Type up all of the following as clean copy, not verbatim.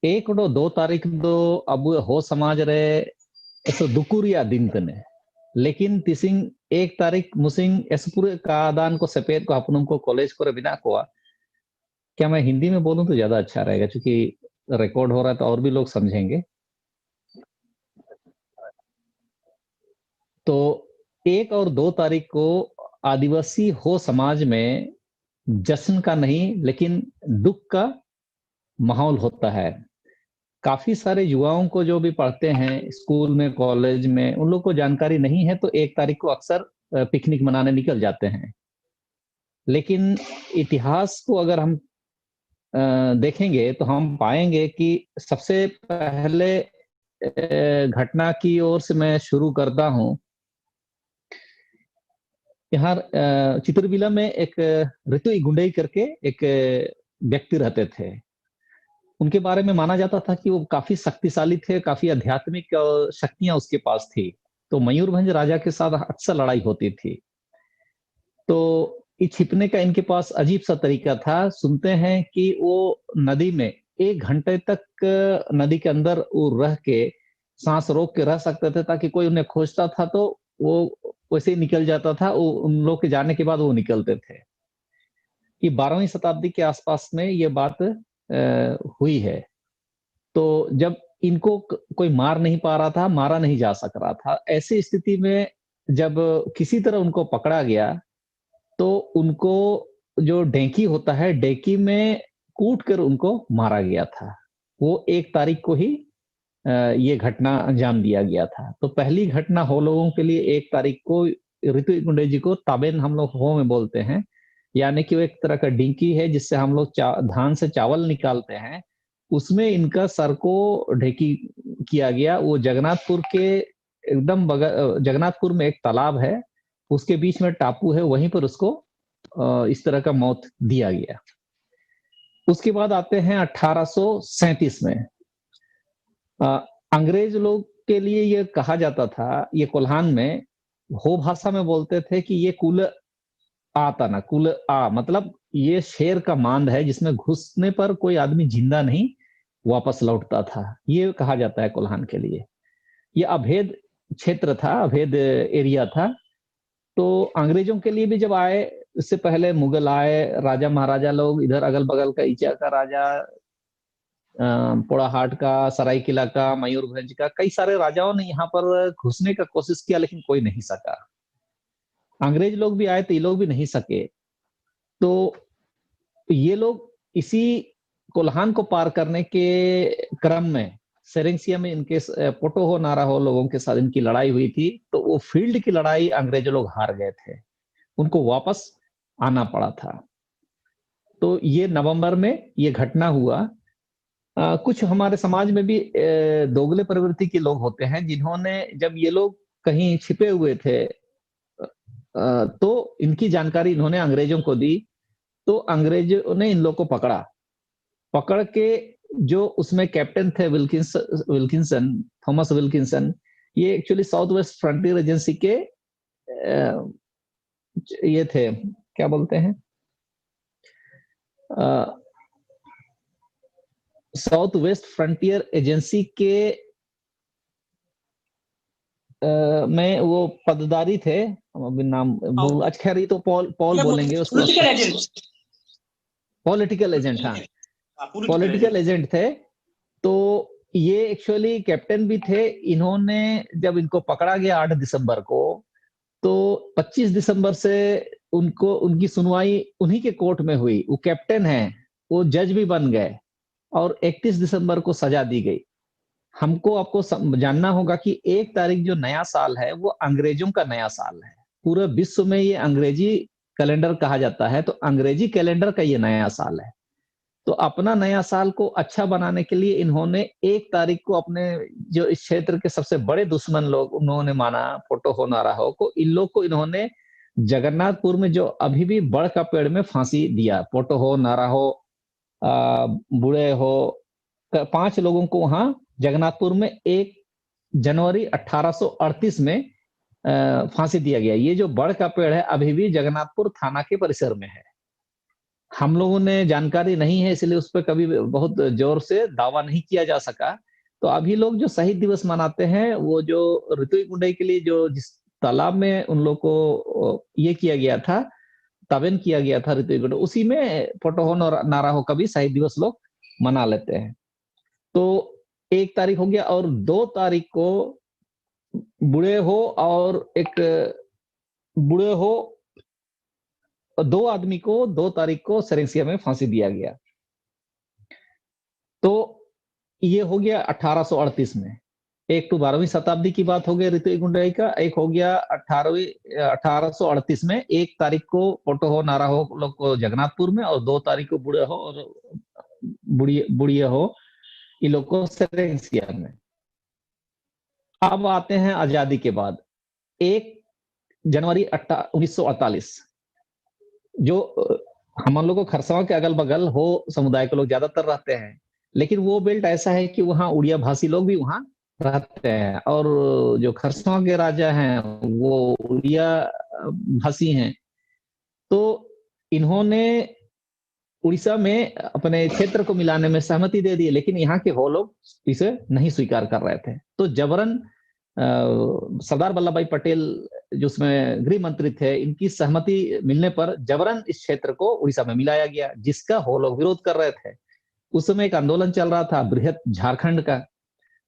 एक दो 2 तारीख दो अब हो समाज रे ऐसा दुकुरिया दिन तने लेकिन तिसिंग 1 तारीख मुसिंग ऐसे पूरे कादान को सफेद को अपनों को कॉलेज को बिना को क्या मैं हिंदी में बोलूं तो ज्यादा अच्छा रहेगा क्योंकि रिकॉर्ड हो रहा है तो और भी लोग समझेंगे। तो 1 और 2 तारीख को आदिवासी हो समाज में जश्न का नहीं लेकिन दुख का माहौल होता है। काफी सारे युवाओं को जो भी पढ़ते हैं स्कूल में कॉलेज में उन लोग को जानकारी नहीं है तो 1 तारीख को अक्सर पिकनिक मनाने निकल जाते हैं। लेकिन इतिहास को अगर हम देखेंगे तो हम पाएंगे कि सबसे पहले घटना की ओर से मैं शुरू करता हूं। यहाँ चित्रबिला में एक ऋतु गुंडई करके एक व्यक्ति रहते थे। उनके बारे में माना जाता था कि वो काफी शक्तिशाली थे, काफी आध्यात्मिक शक्तियां उसके पास थी। तो मयूरभंज राजा के साथ अक्सर लड़ाई होती थी। तो ये छिपने का इनके पास अजीब सा तरीका था। सुनते हैं कि वो नदी में 1 घंटे तक नदी के अंदर वो रह के सांस रोक के रह सकते थे ताकि कोई उन्हें खोजता था तो वो वैसे ही निकल जाता था। वो उन लोग के जाने के बाद वो निकलते थे। कि 12वीं शताब्दी के आसपास में ये बात हुई है। तो जब इनको कोई मार नहीं पा रहा था, मारा नहीं जा सक रहा था, ऐसी स्थिति में जब किसी तरह उनको पकड़ा गया तो उनको जो ढेंकी होता है ढेंकी में कूट कर उनको मारा गया था। वो 1 तारीख को ही ये घटना अंजाम दिया गया था। तो पहली घटना हो लोगों के लिए 1 तारीख को ऋतु गुंडे जी को ताबेन हम लोग हो में बोलते हैं। यानी कि वो एक तरह का डिंकी है जिससे हम लोग धान से चावल निकालते हैं। उसमें इनका सर को ढेकी किया गया। वो जगन्नाथपुर के एकदम बगल जगन्नाथपुर में एक तालाब है, उसके बीच में टापू है, वहीं पर उसको इस तरह का मौत दिया गया। उसके बाद आते हैं 1837 में। अंग्रेज लोग के लिए ये कहा जाता था, ये कोल्हान में हो भाषा में बोलते थे कि ये कुल आता ना कुल आ मतलब ये शेर का मांद है जिसमें घुसने पर कोई आदमी जिंदा नहीं वापस लौटता था। ये कहा जाता है कोल्हान के लिए। ये अभेद क्षेत्र था, अभेद एरिया था। तो अंग्रेजों के लिए भी जब आए, इससे पहले मुगल आए, राजा महाराजा लोग इधर अगल बगल का इचा का राजा, पोड़ाहाट का, सरायकिला का, मयूरभंज का, कई सारे राजाओं ने यहाँ पर घुसने का कोशिश किया लेकिन कोई नहीं सका। अंग्रेज लोग भी आए तो ये लोग भी नहीं सके। तो ये लोग इसी कोल्हान को पार करने के क्रम में सेरेंसिया में इनके पोटो हो नारा हो लोगों के साथ इनकी लड़ाई हुई थी। तो वो फील्ड की लड़ाई अंग्रेज लोग हार गए थे, उनको वापस आना पड़ा था। तो ये नवंबर में ये घटना हुआ। कुछ हमारे समाज में भी दोगले प्रवृत्ति के लोग होते हैं जिन्होंने जब ये लोग कहीं छिपे हुए थे तो इनकी जानकारी इन्होंने अंग्रेजों को दी। तो अंग्रेजों ने इन लोग को पकड़ा। पकड़ के जो उसमें कैप्टन थे विल्किंसन, थॉमस विल्किंसन, ये actually south west frontier agency के ये थे, क्या बोलते हैं, साउथ वेस्ट फ्रंटियर एजेंसी के में वो पददारी थे। अभी नाम भूल, अच्छा खैर ये तो पॉल पॉल बोलेंगे उसको। पॉलिटिकल एजेंट, पॉलिटिकल एजेंट, हाँ पॉलिटिकल एजेंट थे। तो ये एक्चुअली कैप्टन भी थे। इन्होंने जब इनको पकड़ा गया 8 दिसंबर को, तो 25 दिसंबर से उनको उनकी सुनवाई उन्हीं के कोर्ट में हुई। वो कैप्टन है, वो जज भी बन गए और 31 दिसंबर को सजा दी गई। हमको आपको जानना होगा कि 1 तारीख जो नया साल है वो अंग्रेजों का नया साल है। पूरे विश्व में ये अंग्रेजी कैलेंडर कहा जाता है, तो अंग्रेजी कैलेंडर का ये नया साल है। तो अपना नया साल को अच्छा बनाने के लिए इन्होंने 1 तारीख को अपने जो इस क्षेत्र के सबसे बड़े दुश्मन लोग उन्होंने माना, फोटो हो नारा हो को, इन लोग को इन्होंने जगन्नाथपुर में जो अभी भी बड़ का पेड़ में फांसी दिया। फोटो हो नारा हो, बूढ़े हो, 5 लोगों को वहां जगन्नाथपुर में 1 जनवरी 1838 में फांसी दिया गया। ये जो बड़ का पेड़ है अभी भी जगन्नाथपुर थाना के परिसर में है। हम लोगों ने जानकारी नहीं है, इसलिए उस पे कभी बहुत जोर से दावा नहीं किया जा सका। तो अभी लोग जो शहीद दिवस मनाते हैं, वो जो ऋतु गुंडई के लिए जो जिस तालाब में उन लोग को ये किया गया था, ताबेन किया गया था ऋतु गुंडई, उसी में पोटोहो नाराहो का भी शहीद दिवस लोग मना लेते हैं। तो 1 तारीख हो गया, और 2 तारीख को बूढ़े हो और एक बूढ़े हो, 2 आदमी को 2 तारीख को सेरेंसिया में फांसी दिया गया। तो ये हो गया 1838 में। एक तो 12वीं शताब्दी की बात हो गई ऋतु गुंडई का, एक हो गया 1838 में 1 तारीख को पोटोहो नाराहो लोग को जगन्नाथपुर में, और 2 तारीख को बूढ़े हो और बुढ़िया हो इन लोग को सेरेंसिया में। अब आते हैं आजादी के बाद 1 जनवरी 1948, जो हम लोग को खरसावा के अगल बगल हो समुदाय के लोग ज्यादातर रहते हैं, लेकिन वो बेल्ट ऐसा है कि वहाँ उड़िया भाषी लोग भी वहाँ रहते हैं, और जो खरसावा के राजा हैं वो उड़िया भाषी हैं। तो इन्होंने उड़ीसा में अपने क्षेत्र को मिलाने में सहमति दे दी, लेकिन यहाँ के वो लोग इसे नहीं स्वीकार कर रहे थे। तो जबरन सरदार वल्लभ भाई पटेल जो उसमें गृह मंत्री थे, इनकी सहमति मिलने पर जबरन इस क्षेत्र को उड़ीसा में मिलाया गया, जिसका वो लोग विरोध कर रहे थे। उस समय एक आंदोलन चल रहा था बृहत झारखंड का।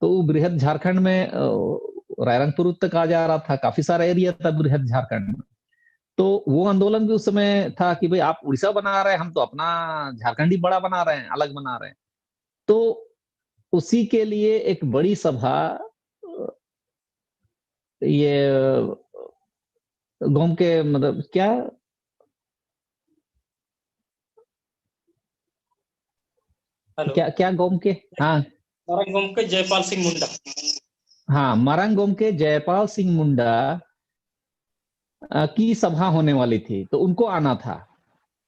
तो बृहत झारखंड में रायरंगपुर तक आ जा रहा था, काफी सारा एरिया था बृहत झारखंड में। तो वो आंदोलन भी उस समय था कि भाई आप उड़ीसा बना रहे हैं, हम तो अपना झारखंड ही बड़ा बना रहे हैं, अलग बना रहे हैं। तो उसी के लिए एक बड़ी सभा ये गांव के मतलब क्या क्या क्या गांव के, हाँ मरंग गांव के जयपाल सिंह मुंडा, हाँ मरंग गांव के जयपाल सिंह मुंडा की सभा होने वाली थी, तो उनको आना था।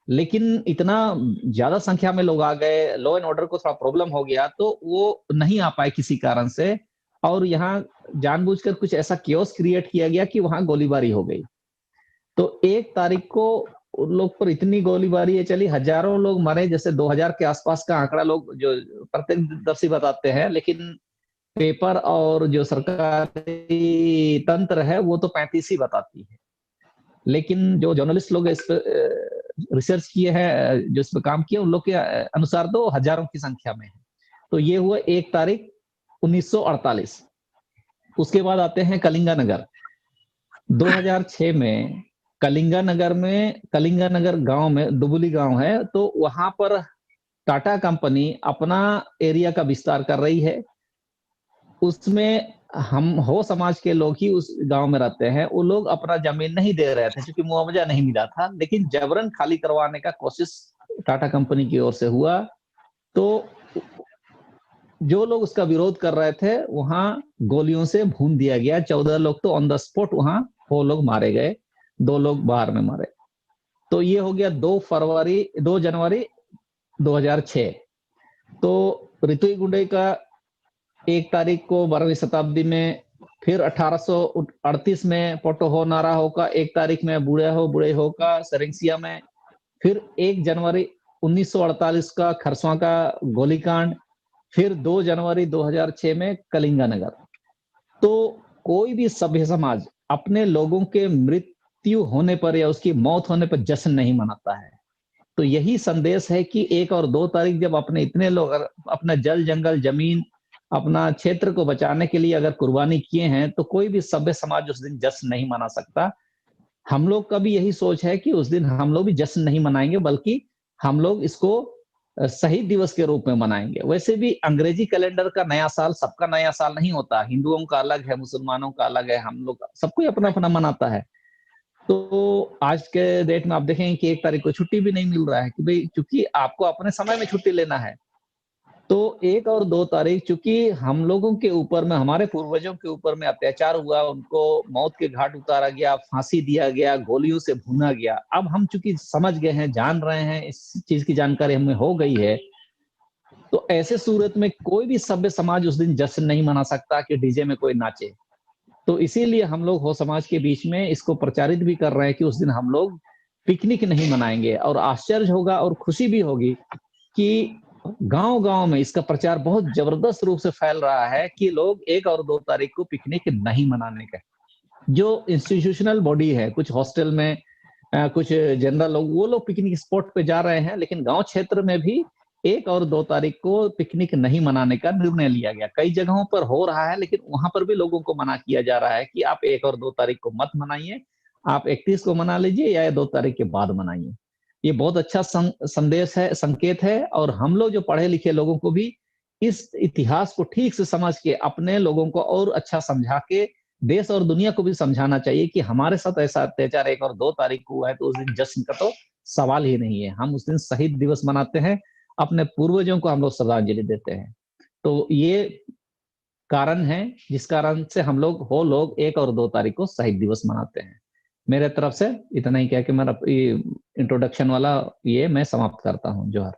लेकिन इतना ज्यादा संख्या में लोग आ गए, लॉ एंड ऑर्डर को थोड़ा प्रॉब्लम हो गया, तो वो नहीं आ पाए किसी कारण से, और यहाँ जानबूझकर कुछ ऐसा केओस क्रिएट किया गया कि वहां गोलीबारी हो गई। तो 1 तारीख को उन लोग पर इतनी गोलीबारी चली, हजारों लोग मरे, जैसे 2000 के आसपास का आंकड़ा लोग जो प्रत्यक्षदर्शी बताते हैं, लेकिन पेपर और जो सरकारी तंत्र है वो तो 35 ही बताती है। लेकिन जो जर्नलिस्ट लोग इस पर रिसर्च किए हैं, जो इस पर काम किए, उन लोग के अनुसार तो हजारों की संख्या में है। तो ये हुआ 1 तारीख 1948। उसके बाद आते हैं कलिंगानगर। 2006 में कलिंगानगर गांव में दुबुली गांव है, तो वहां पर टाटा कंपनी अपना एरिया का विस्तार कर रही है। उसमें हम हो समाज के लोग ही उस गांव में रहते हैं, वो लोग अपना जमीन नहीं दे रहे थे क्योंकि मुआवजा नहीं मिला था, लेकिन जबरन खाली करवाने का कोशिश टाटा कंपनी की ओर से हुआ। तो जो लोग उसका विरोध कर रहे थे वहां गोलियों से भून दिया गया। 14 लोग तो ऑन द स्पॉट वहां वो लोग मारे गए, 2 लोग बाहर में मारे। तो ये हो गया 2 जनवरी 2006। तो ऋतु गुंडई का 1 तारीख को 12वीं शताब्दी में, फिर 1838 में पोटोहो नाराहो का 1 तारीख में बूढ़े हो का सेरेंसिया में, फिर 1 जनवरी 1948 का खरसवा का गोलीकांड, फिर 2 जनवरी 2006 में कलिंगानगर। तो कोई भी सभ्य समाज अपने लोगों के मृत्यु होने पर या उसकी मौत होने पर जश्न नहीं मनाता है। तो यही संदेश है कि 1 और 2 तारीख जब अपने इतने लोग अपना जल जंगल जमीन अपना क्षेत्र को बचाने के लिए अगर कुर्बानी किए हैं, तो कोई भी सभ्य समाज उस दिन जश्न नहीं मना सकता। हम लोग का भी यही सोच है कि उस दिन हम लोग भी जश्न नहीं मनाएंगे, बल्कि हम लोग इसको शहीद दिवस के रूप में मनाएंगे। वैसे भी अंग्रेजी कैलेंडर का नया साल सबका नया साल नहीं होता, हिंदुओं का अलग है, मुसलमानों का अलग है, हम लोग सबको अपना अपना मनाता है। तो आज के डेट में आप देखेंगे कि 1 तारीख को छुट्टी भी नहीं मिल रहा है कि भाई चूंकि आपको अपने समय में छुट्टी लेना है। तो 1 और 2 तारीख चूंकि हम लोगों के ऊपर में, हमारे पूर्वजों के ऊपर में अत्याचार हुआ, उनको मौत के घाट उतारा गया, फांसी दिया गया, गोलियों से भूना गया। अब हम चूंकि समझ गए हैं, जान रहे हैं, इस चीज की जानकारी हमें हो गई है, तो ऐसे सूरत में कोई भी सभ्य समाज उस दिन जश्न नहीं मना सकता कि डीजे में कोई नाचे। तो इसीलिए हम लोग हो समाज के बीच में इसको प्रचारित भी कर रहे हैं कि उस दिन हम लोग पिकनिक नहीं मनाएंगे। और आश्चर्य होगा और खुशी भी होगी कि गांव-गांव में इसका प्रचार बहुत जबरदस्त रूप से फैल रहा है कि लोग 1 और 2 तारीख को पिकनिक नहीं मनाने का। जो इंस्टीट्यूशनल बॉडी है, कुछ हॉस्टल में कुछ जनरल लोग, वो लोग पिकनिक स्पॉट पे जा रहे हैं, लेकिन गाँव क्षेत्र में भी 1 और 2 तारीख को पिकनिक नहीं मनाने का निर्णय लिया गया। कई जगहों पर हो रहा है, लेकिन वहाँ पर भी लोगों को मना किया जा रहा है कि आप 1 और 2 तारीख को मत मनाइए, आप 31 को मना लीजिए या 2 तारीख के बाद मनाइए। ये बहुत अच्छा संदेश है, संकेत है, और हम लोग जो पढ़े-लिखे लोगों को भी इस इतिहास को ठीक से समझ के अपने लोगों को और अच्छा समझा के देश और दुनिया को भी समझाना चाहिए कि हमारे साथ ऐसा अत्याचार 1 और 2 तारीख को हुआ है, तो उस दिन जश्न का तो सवाल ही नहीं है। हम उस दिन शहीद दिवस मनाते हैं, अपने पूर्वजों को हम लोग श्रद्धांजलि देते हैं। तो ये कारण है जिस कारण से हम लोग 1 और 2 तारीख को शहीद दिवस मनाते हैं। मेरे तरफ से इतना ही कह के मैं ये इंट्रोडक्शन वाला ये मैं समाप्त करता हूँ। जोहार।